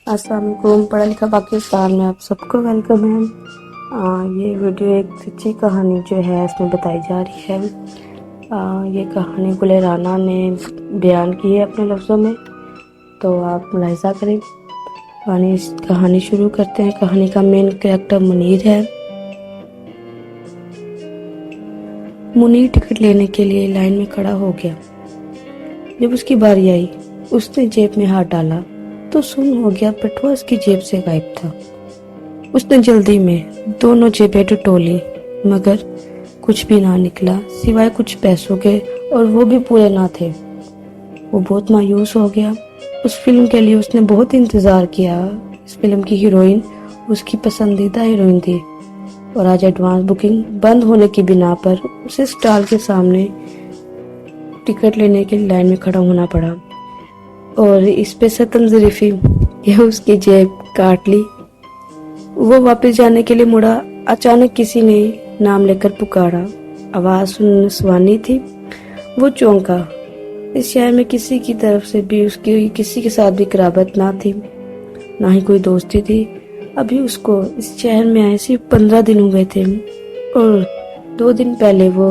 السلام علیکم، پڑھا لکھا پاکستان میں آپ سب کو ویلکم ہے۔ یہ ویڈیو ایک سچی کہانی جو ہے اس میں بتائی جا رہی ہے۔ یہ کہانی گل رانا نے بیان کی ہے اپنے لفظوں میں، تو آپ ملاحظہ کریں۔ کہانی شروع کرتے ہیں۔ کہانی کا مین کریکٹر منیر ہے۔ منیر ٹکٹ لینے کے لیے لائن میں کھڑا ہو گیا۔ جب اس کی باری آئی، اس نے جیب میں ہاتھ ڈالا تو سن ہو گیا بٹوا اس کی جیب سے غائب تھا۔ اس نے جلدی میں دونوں جیبیں ٹٹولی، مگر کچھ بھی نہ نکلا سوائے کچھ پیسوں کے، اور وہ بھی پورے نہ تھے۔ وہ بہت مایوس ہو گیا۔ اس فلم کے لیے اس نے بہت انتظار کیا۔ اس فلم کی ہیروئن اس کی پسندیدہ ہیروئن تھی، اور آج ایڈوانس بکنگ بند ہونے کی بنا پر اسے سٹال کے سامنے ٹکٹ لینے کے لائن میں کھڑا ہونا پڑا، اور اس پہ ستم ظریفی یہ اس کی جیب کاٹ لی۔ وہ واپس جانے کے لیے مڑا، اچانک کسی نے نام لے کر پکارا۔ آواز نسوانی تھی۔ وہ چونکا۔ اس شہر میں کسی کی طرف سے بھی اس کی کسی کے ساتھ بھی قرابت نہ تھی، نہ ہی کوئی دوستی تھی۔ ابھی اس کو اس شہر میں آئے صرف 15 دن ہوئے تھے، اور 2 دن پہلے وہ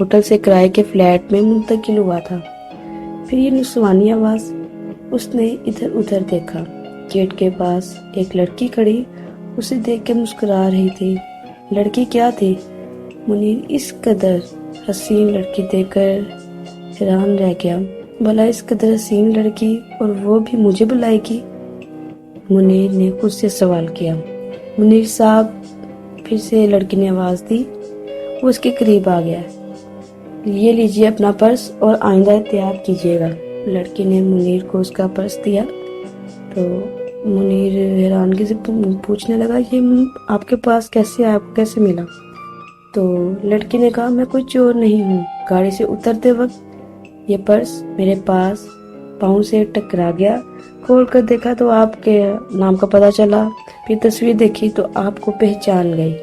ہوٹل سے کرائے کے فلیٹ میں منتقل ہوا تھا۔ پھر یہ نسوانی آواز۔ اس نے ادھر ادھر دیکھا۔ گیٹ کے پاس ایک لڑکی کھڑی اسے دیکھ کے مسکرا رہی تھی۔ لڑکی کیا تھی؟ منیر اس قدر حسین لڑکی دیکھ کر حیران رہ گیا۔ بھلا اس قدر حسین لڑکی، اور وہ بھی مجھے بلائے گی؟ منیر نے خود سے سوال کیا۔ منیر صاحب، پھر سے لڑکی نے آواز دی۔ وہ اس کے قریب آ گیا۔ یہ لیجیے اپنا پرس اور آئندہ احتیاط کیجیے گا۔ لڑکی نے منیر کو اس کا پرس دیا، تو منیر حیرانگی سے پوچھنے لگا، یہ آپ کے پاس کیسے آیا، آپ کو کیسے ملا؟ تو لڑکی نے کہا، میں کوئی چور نہیں ہوں۔ گاڑی سے اترتے وقت یہ پرس میرے پاس پاؤں سے ٹکرا گیا۔ کھول کر دیکھا تو آپ کے نام کا پتہ چلا، پھر تصویر دیکھی تو آپ کو پہچان گئی،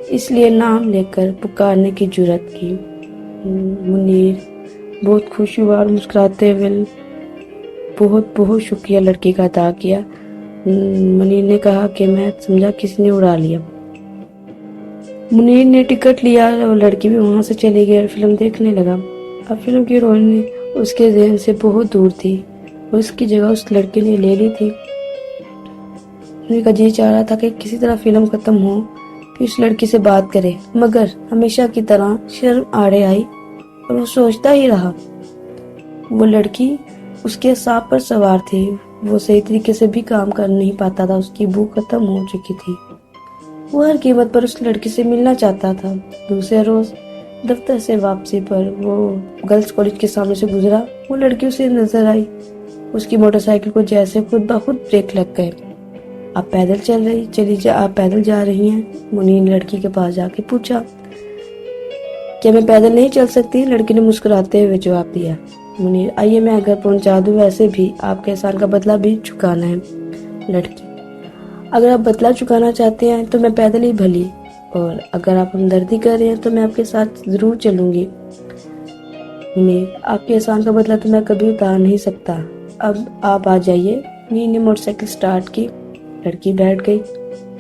اس لیے نام لے کر پکارنے کی جرات کی۔ منیر بہت خوش ہوا اور مسکراتے ہوئے بہت بہت شکریہ لڑکی کا ادا کیا۔ منیر نے کہا کہ میں سمجھا کسی نے اڑا لیا۔ منیر نے ٹکٹ لیا اور لڑکی بھی وہاں سے چلی گئی اور فلم دیکھنے لگا۔ اب فلم کی ہیروئن اس کے ذہن سے بہت دور تھی، اور اس کی جگہ اس لڑکی نے لے لی تھی۔ منیر کا جی چاہ رہا تھا کہ کسی طرح فلم ختم ہو، پھر اس لڑکی سے بات کرے، مگر ہمیشہ کی طرح شرم آڑے آئی اور وہ سوچتا ہی رہا۔ وہ لڑکی اس کے اعصاب پر سوار تھی۔ وہ صحیح طریقے سے بھی کام کر نہیں پاتا تھا۔ اس کی بھوک ختم ہو چکی تھی۔ وہ ہر قیمت پر اس لڑکی سے ملنا چاہتا تھا۔ دوسرے روز دفتر سے واپسی پر وہ گرلز کالج کے سامنے سے گزرا۔ وہ لڑکی اسے نظر آئی۔ اس کی موٹر سائیکل کو جیسے خود بخود بریک لگ گئے۔ آپ پیدل جا رہی ہیں؟ منیر نے لڑکی کے پاس جا کے پوچھا۔ کیا میں پیدل نہیں چل سکتی؟ لڑکی نے مسکراتے ہوئے جواب دیا۔ منیر، آئیے میں گھر پہنچا دوں، ویسے بھی آپ کے احسان کا بدلہ بھی چکانا ہے۔ لڑکی، اگر آپ بدلہ چکانا چاہتے ہیں تو میں پیدل ہی بھلی، اور اگر آپ ہمدردی کر رہے ہیں تو میں آپ کے ساتھ ضرور چلوں گی۔ منیر، آپ کے احسان کا بدلہ تو میں کبھی اتار نہیں سکتا، اب آپ آ جائیے۔ منیر نے موٹر سائیکل سٹارٹ کی۔ لڑکی بیٹھ گئی۔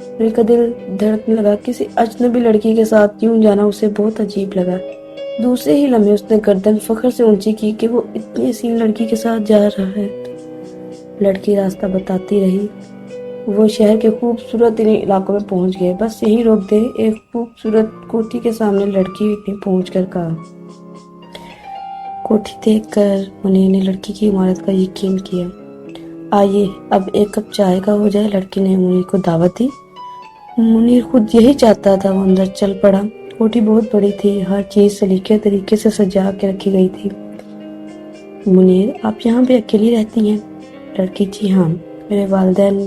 منیر کا دل دھڑکنے لگا۔ کسی اجنبی لڑکی کے ساتھ یوں جانا اسے بہت عجیب لگا۔ دوسرے ہی لمحے اس نے گردن فخر سے اونچی کی کہ وہ اتنی حسین لڑکی کے ساتھ جا رہا ہے۔ لڑکی راستہ بتاتی رہی۔ وہ شہر کے خوبصورت علاقوں میں پہنچ گئے۔ بس یہیں روک دے، ایک خوبصورت کوٹھی کے سامنے لڑکی نے پہنچ کر کہا۔ کوٹھی دیکھ کر منیر نے لڑکی کی عمارت کا یقین کیا۔ آئیے اب ایک کپ چائے کا ہو جائے۔ لڑکی نے منیر کو دعوت دی۔ منیر خود یہی چاہتا تھا۔ وہ اندر چل پڑا۔ کوٹھی بہت بڑی تھی، ہر چیز سلیقے طریقے سے سجا کے رکھی گئی تھی۔ منیر، آپ یہاں پہ اکیلی رہتی ہیں؟ لڑکی، جی ہاں، میرے والدین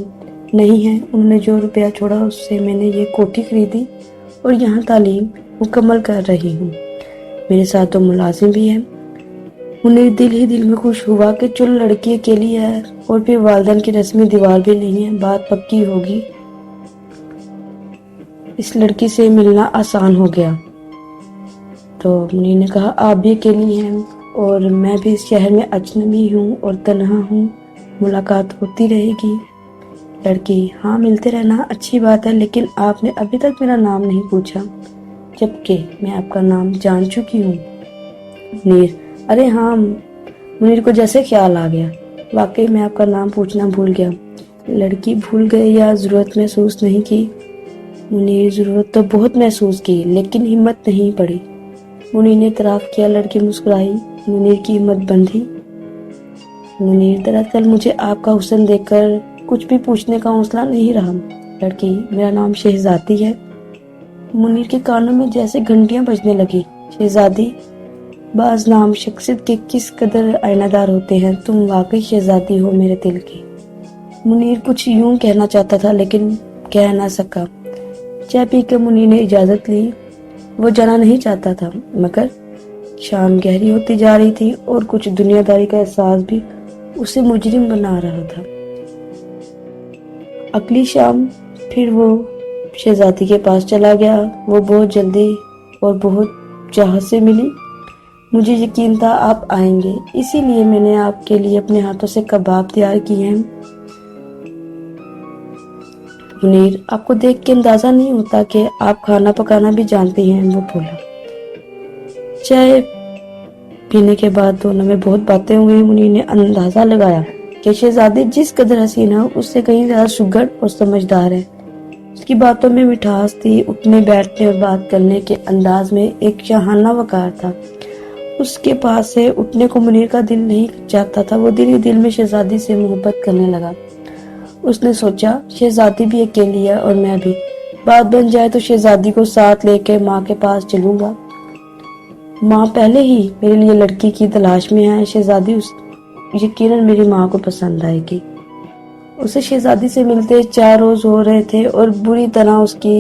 نہیں ہیں، انہوں نے جو روپیہ چھوڑا اس سے میں نے یہ کوٹھی خریدی اور یہاں تعلیم مکمل کر رہی ہوں۔ میرے ساتھ 2 ملازم بھی ہیں۔ منیر دل ہی دل میں خوش ہوا کہ چلو لڑکی اکیلی ہے اور پھر والدین کی رسمی دیوار بھی نہیں ہے، بات پکی ہوگی۔ اس لڑکی سے ملنا آسان ہو گیا۔ تو منیر نے کہا، آپ بھی اکیلی ہیں اور میں بھی اس شہر میں اجنبی ہوں اور تنہا ہوں، ملاقات ہوتی رہے گی۔ لڑکی: ہاں ملتے رہنا اچھی بات ہے، لیکن آپ نے ابھی تک میرا نام نہیں پوچھا، جبکہ میں آپ کا نام جان چکی ہوں۔ منیر: ارے ہاں۔ منیر کو جیسے خیال آ گیا، واقعی میں آپ کا نام پوچھنا بھول گیا۔ لڑکی: بھول گئے یا ضرورت محسوس نہیں کی؟ منیر: ضرورت تو بہت محسوس کی، لیکن ہمت نہیں پڑی۔ منیر نے اعتراف کیا۔ لڑکی مسکرائی۔ منیر کی ہمت بندھی۔ منیر: دراصل مجھے آپ کا حسن دیکھ کر کچھ بھی پوچھنے کا حوصلہ نہیں رہا۔ لڑکی: میرا نام شہزادی ہے۔ منیر کے کانوں میں جیسے گھنٹیاں بجنے لگی۔ شہزادی؟ بعض نام شخصیت کے کس قدر آئینہ دار ہوتے ہیں، تم واقعی شہزادی ہو میرے دل کی۔ منیر کچھ یوں کہنا چاہتا تھا لیکن کہہ نہ سکا۔ چائے پی کر منیر نے اجازت لی۔ وہ جانا نہیں چاہتا تھا، مگر شام گہری ہوتی جا رہی تھی اور کچھ دنیا داری کا احساس بھی اسے مجرم بنا رہا تھا۔ اگلی شام پھر وہ شہزادی کے پاس چلا گیا۔ وہ بہت جلدی اور بہت چاہت سے ملی۔ مجھے یقین تھا آپ آئیں گے، اسی لیے میں نے آپ کے لیے اپنے ہاتھوں سے کباب تیار کیے ہیں۔ منیر: آپ کو دیکھ کے اندازہ نہیں ہوتا کہ آپ کھانا پکانا بھی جانتی ہیں، وہ بولا۔ چائے پینے کے بعد دونوں میں بہت باتیں ہوئی۔ منیر نے اندازہ لگایا کہ شہزادی جس قدر حسین ہے اس سے کہیں زیادہ سگڑ اور سمجھدار ہے۔ اس کی باتوں میں مٹھاس تھی، اٹھنے بیٹھنے اور بات کرنے کے انداز میں ایک شاہانہ وقار تھا۔ اس کے پاس سے اٹھنے کو منیر کا دل نہیں چاہتا تھا۔ وہ دل ہی دل میں شہزادی سے محبت کرنے لگا۔ اس نے سوچا، شہزادی بھی اکیلی ہے اور میں بھی، بات بن جائے تو شہزادی کو ساتھ لے کے ماں کے پاس چلوں گا۔ ماں پہلے ہی میرے لیے لڑکی کی تلاش میں ہے۔ شہزادی یقیناً میری ماں کو پسند آئے گی۔ اسے شہزادی سے ملتے 4 روز ہو رہے تھے اور بری طرح اس کی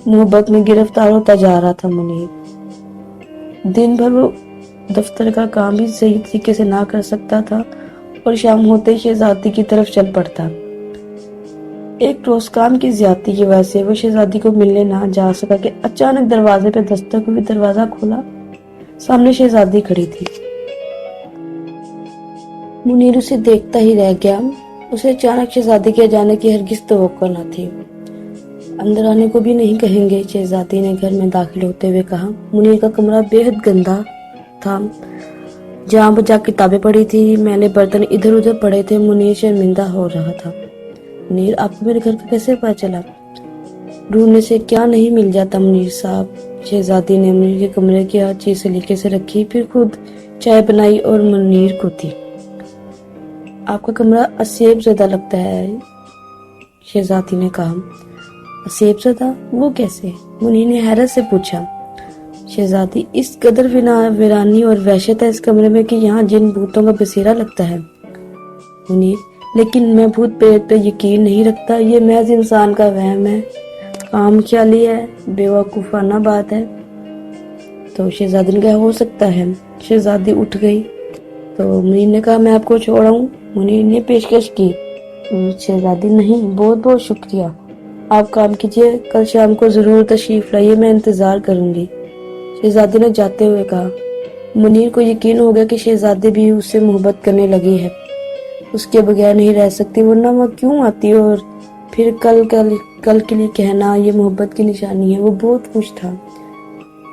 محبت میں گرفتار ہوتا جا رہا تھا منیر۔ دن بھر وہ دفتر کا کام بھی صحیح طریقے سے نہ کر سکتا تھا اور شام ہوتے ہی شہزادی کی طرف چل پڑتا۔ ایک روز کام کی زیادتی کی وجہ سے وہ شہزادی کو ملنے نہ جا سکا کہ اچانک دروازے پہ دستک ہوئی۔ دروازہ کھولا، سامنے شہزادی کھڑی تھی۔ منیر اسے دیکھتا ہی رہ گیا۔ اسے اچانک شہزادی کے جانے کی ہرگز توقع نہ تھی۔ اندر آنے کو بھی نہیں کہیں گے، شہزادی نے گھر میں داخل ہوتے ہوئے کہا۔ منیر کا کمرہ بے حد گندا تھا، جہاں بجا کتابیں پڑی تھی، میلے برتن ادھر ادھر پڑے تھے۔ منیر شرمندہ ہو رہا تھا۔ منیر: آپ کو میرے گھر کا کیسے پتہ چلا؟ ڈھونڈنے سے کیا نہیں مل جاتا منیر صاحب۔ شہزادی نے منیر کے کمرے کی ہر چیز سلیقے سے رکھی، پھر خود چائے بنائی اور منیر کو دی۔ آپ کا کمرہ اسیب زدہ لگتا ہے، شہزادی نے کہا۔ اسیب زدہ؟ وہ کیسے؟ منیر نے حیرت سے پوچھا۔ شہزادی: اس قدر ویرانی اور وحشت ہے اس کمرے میں کہ یہاں جن بھوتوں کا بسیرا لگتا ہے۔ منیر: لیکن میں بھوت پریت پہ یقین نہیں رکھتا، یہ محض انسان کا وہم ہے، عام خیالی ہے، بے وقوفانہ بات ہے۔ تو شہزادی نے کہا، ہو سکتا ہے۔ شہزادی اٹھ گئی تو منیر نے کہا، میں آپ کو چھوڑاؤں؟ منیر نے پیشکش کی۔ شہزادی: نہیں، بہت بہت شکریہ، آپ کام کیجیے، کل شام کو ضرور تشریف لائیے، میں انتظار کروں گی، شہزادی نے جاتے ہوئے کہا۔ منیر کو یقین ہو گیا کہ شہزادی بھی اس سے محبت کرنے لگی ہے، اس کے بغیر نہیں رہ سکتی، ورنہ وہ کیوں آتی اور پھر کل کے لیے کہنا یہ محبت کی نشانی ہے۔ وہ بہت خوش تھا۔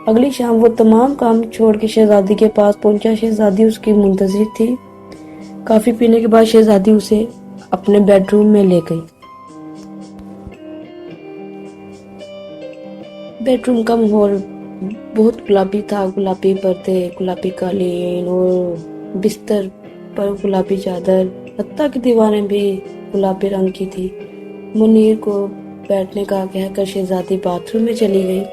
اگلی شام وہ تمام کام چھوڑ کے شہزادی کے پاس پہنچا۔ شہزادی اس کی منتظر تھی۔ کافی پینے کے بعد شہزادی اسے اپنے بیڈ روم میں لے گئی۔ بیڈ روم کا ماحول بہت گلابی تھا، گلابی پردے، گلابی قالین اور بستر پر گلابی چادر، حتیٰ کہ دیواریں بھی گلابی رنگ کی تھی۔ منیر کو بیٹھنے کا کہہ کر شہزادی باتھ روم میں چلی گئی۔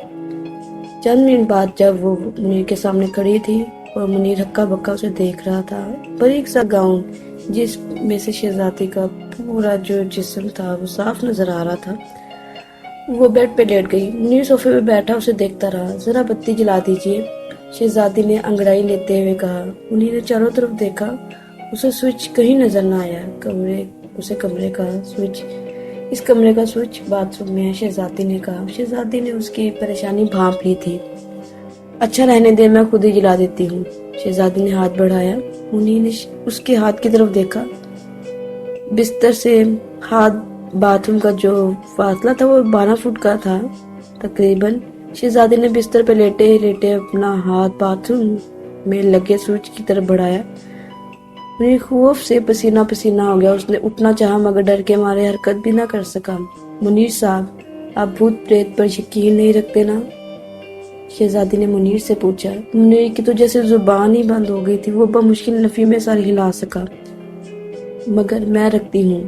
چند منٹ بعد جب وہ منیر کے سامنے کھڑی تھی اور منیر ہکا بکا اسے دیکھ رہا تھا، باریک سا گاؤن جس میں سے شہزادی کا پورا جو جسم تھا وہ صاف نظر آ رہا تھا، وہ بیڈ پہ لیٹ گئی۔ منیر صوفے پہ بیٹھا اسے دیکھتا رہا۔ ذرا بتی جلا دیجیے، شہزادی نے انگڑائی لیتے ہوئے کہا۔ منیر نے چاروں طرف دیکھا، اسے سوئچ کہیں نظر نہ آیا۔ اس کمرے کا سوئچ باتھ روم میں ہے، شہزادی نے کہا۔ شہزادی نے اس کی پریشانی بھانپ لی تھی۔ اچھا رہنے دے، میں خود ہی جلا دیتی ہوں، شہزادی نے ہاتھ بڑھایا۔ منیر نے اس کے ہاتھ کی طرف دیکھا، بستر سے ہاتھ باتھ روم کا جو فاصلہ تھا وہ 12 فٹ کا تھا تقریباً۔ شہزادی نے بستر پہ لیٹے ہی لیٹے اپنا ہاتھ باتھ روم میں لگے سوئچ کی طرف بڑھایا۔ منیر خوف سے پسینہ پسینہ ہو گیا۔ اس نے اٹھنا چاہا مگر ڈر کے مارے حرکت بھی نہ کر سکا۔ منیر صاحب، آپ بھوت پریت پر یقین نہیں رکھتے نا؟ شہزادی نے منیر سے پوچھا۔ منیر کی تو جیسے زبان ہی بند ہو گئی تھی، وہ بمشکل نفی میں سر ہلا سکا۔ مگر میں رکھتی ہوں۔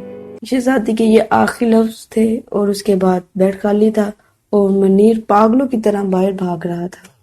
شہزادی کے یہ آخری لفظ تھے اور اس کے بعد بیڈ خالی تھا اور منیر پاگلوں کی طرح باہر بھاگ رہا تھا۔